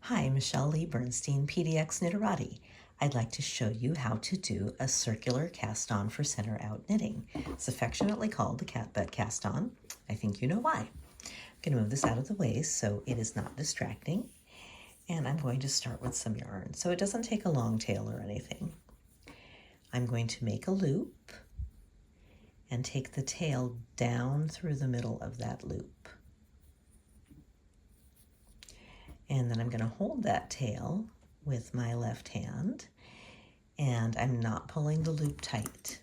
Hi, Michelle Lee Bernstein, PDX Knitterati. I'd like to show you how to do a circular cast on for center out knitting. It's affectionately called the cat butt cast on. I think you know why. I'm going to move this out of the way so it is not distracting. And I'm going to start with some yarn. So it doesn't take a long tail or anything. I'm going to make a loop and take the tail down through the middle of that loop. And then I'm going to hold that tail with my left hand, and I'm not pulling the loop tight.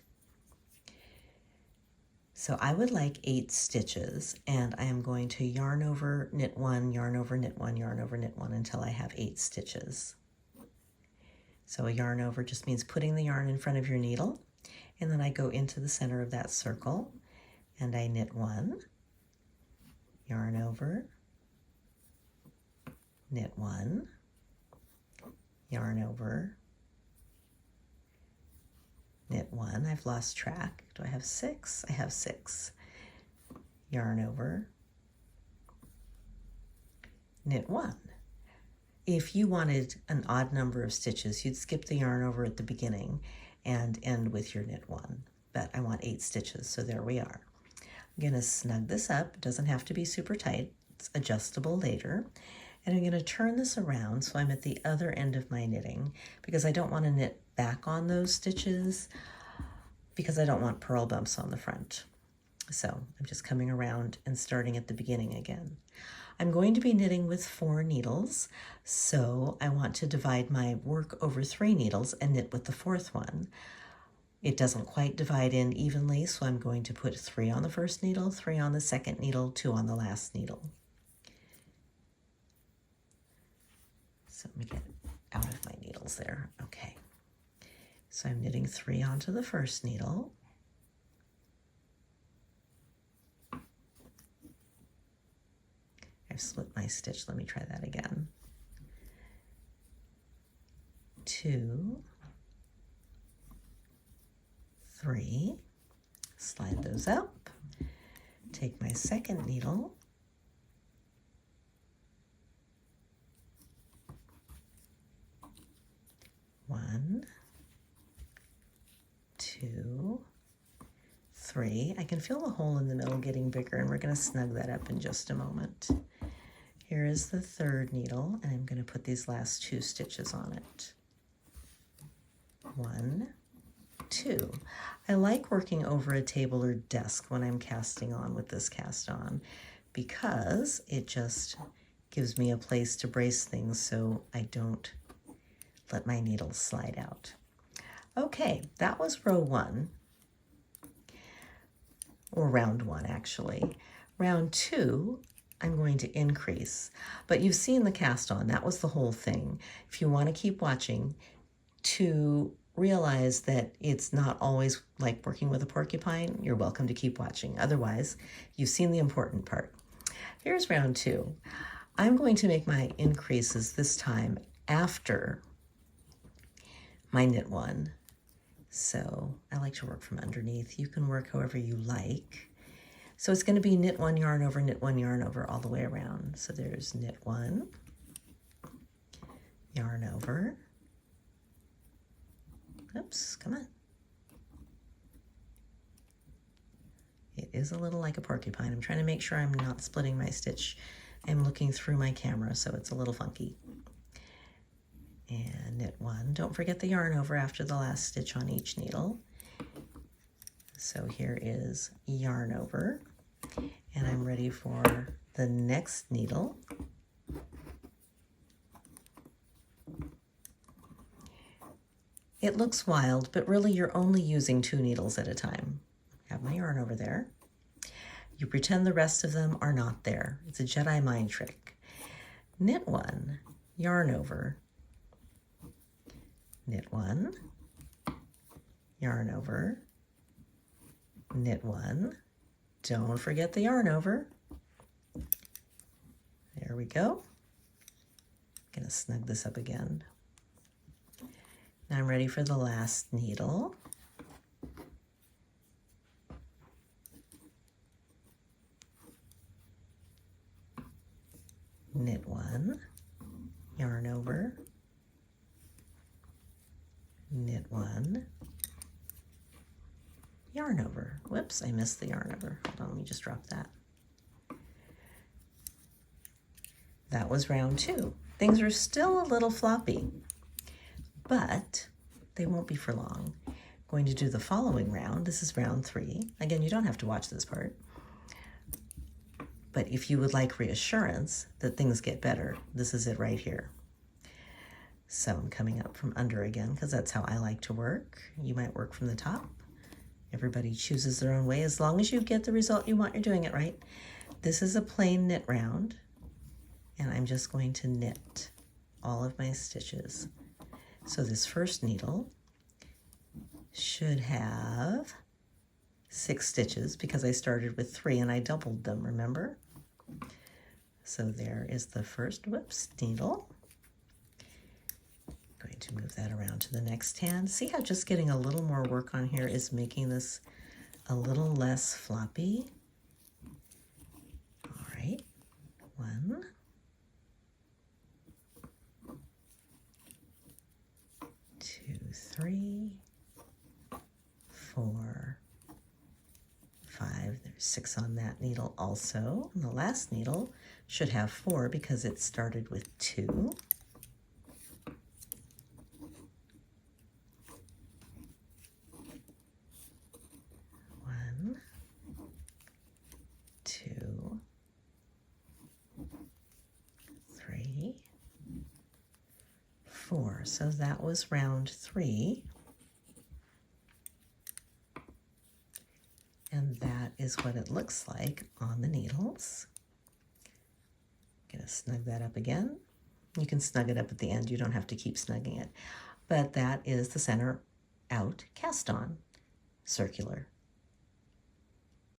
So I would like 8 stitches, and I am going to yarn over, knit 1, yarn over, knit 1, yarn over, knit 1 until I have 8 stitches. So a yarn over just means putting the yarn in front of your needle, and then I go into the center of that circle, and I knit 1, yarn over, knit 1, yarn over, knit 1. I've lost track. Do I have 6? I have 6. Yarn over, knit 1. If you wanted an odd number of stitches, you'd skip the yarn over at the beginning and end with your knit 1. But I want 8 stitches, so there we are. I'm going to snug this up. It doesn't have to be super tight. It's adjustable later. And I'm going to turn this around so I'm at the other end of my knitting, because I don't want to knit back on those stitches because I don't want purl bumps on the front. So I'm just coming around and starting at the beginning again. I'm going to be knitting with 4 needles, so I want to divide my work over 3 needles and knit with the 4th one. It doesn't quite divide in evenly, so I'm going to put 3 on the first needle, 3 on the second needle, 2 on the last needle. So let me get out of my needles there. Okay. So I'm knitting 3 onto the first needle. I've split my stitch. Let me try that again. 2, 3, slide those up. Take my second needle. 1, 2, 3. I can feel the hole in the middle getting bigger, and we're going to snug that up in just a moment. Here is the 3rd needle, and I'm going to put these last 2 stitches on it. 1, 2. I like working over a table or desk when I'm casting on with this cast on, because it just gives me a place to brace things so I don't let my needles slide out. Okay, that was row 1, or round 1 actually. Round 2, I'm going to increase, but you've seen the cast on. That was the whole thing. If you want to keep watching to realize that it's not always like working with a porcupine, you're welcome to keep watching. Otherwise, you've seen the important part. Here's round 2. I'm going to make my increases this time after my knit 1. So I like to work from underneath. You can work however you like. So it's going to be knit 1, yarn over, knit 1, yarn over all the way around. So there's knit 1, yarn over. Oops, come on. It is a little like a porcupine. I'm trying to make sure I'm not splitting my stitch. I'm looking through my camera, so it's a little funky. And knit 1. Don't forget the yarn over after the last stitch on each needle. So here is yarn over, and I'm ready for the next needle. It looks wild, but really you're only using 2 needles at a time. I have my yarn over there. You pretend the rest of them are not there. It's a Jedi mind trick. Knit 1, yarn over, knit 1, yarn over, knit 1. Don't forget the yarn over. There we go. I'm going to snug this up again. Now I'm ready for the last needle. Knit 1, yarn whoops, I missed the yarn over. Hold on, let me just drop that. That was round 2. Things are still a little floppy, but they won't be for long. Going to do the following round. This is round 3. Again, you don't have to watch this part. But if you would like reassurance that things get better, this is it right here. So I'm coming up from under again because that's how I like to work. You might work from the top. Everybody chooses their own way. As long as you get the result you want, you're doing it right. This is a plain knit round, and I'm just going to knit all of my stitches. So this first needle should have 6 stitches because I started with 3 and I doubled them, remember? So there is the first, whoops, needle. Going to move that around to the next hand. See how just getting a little more work on here is making this a little less floppy? All right, 1, 2, 3, 4, 5. There's 6 on that needle also. And the last needle should have 4 because it started with 2. 1, 2, 3, 4. So that was round 3. And that is what it looks like on the needles. I'm going to snug that up again. You can snug it up at the end. You don't have to keep snugging it. But that is the center out cast on circular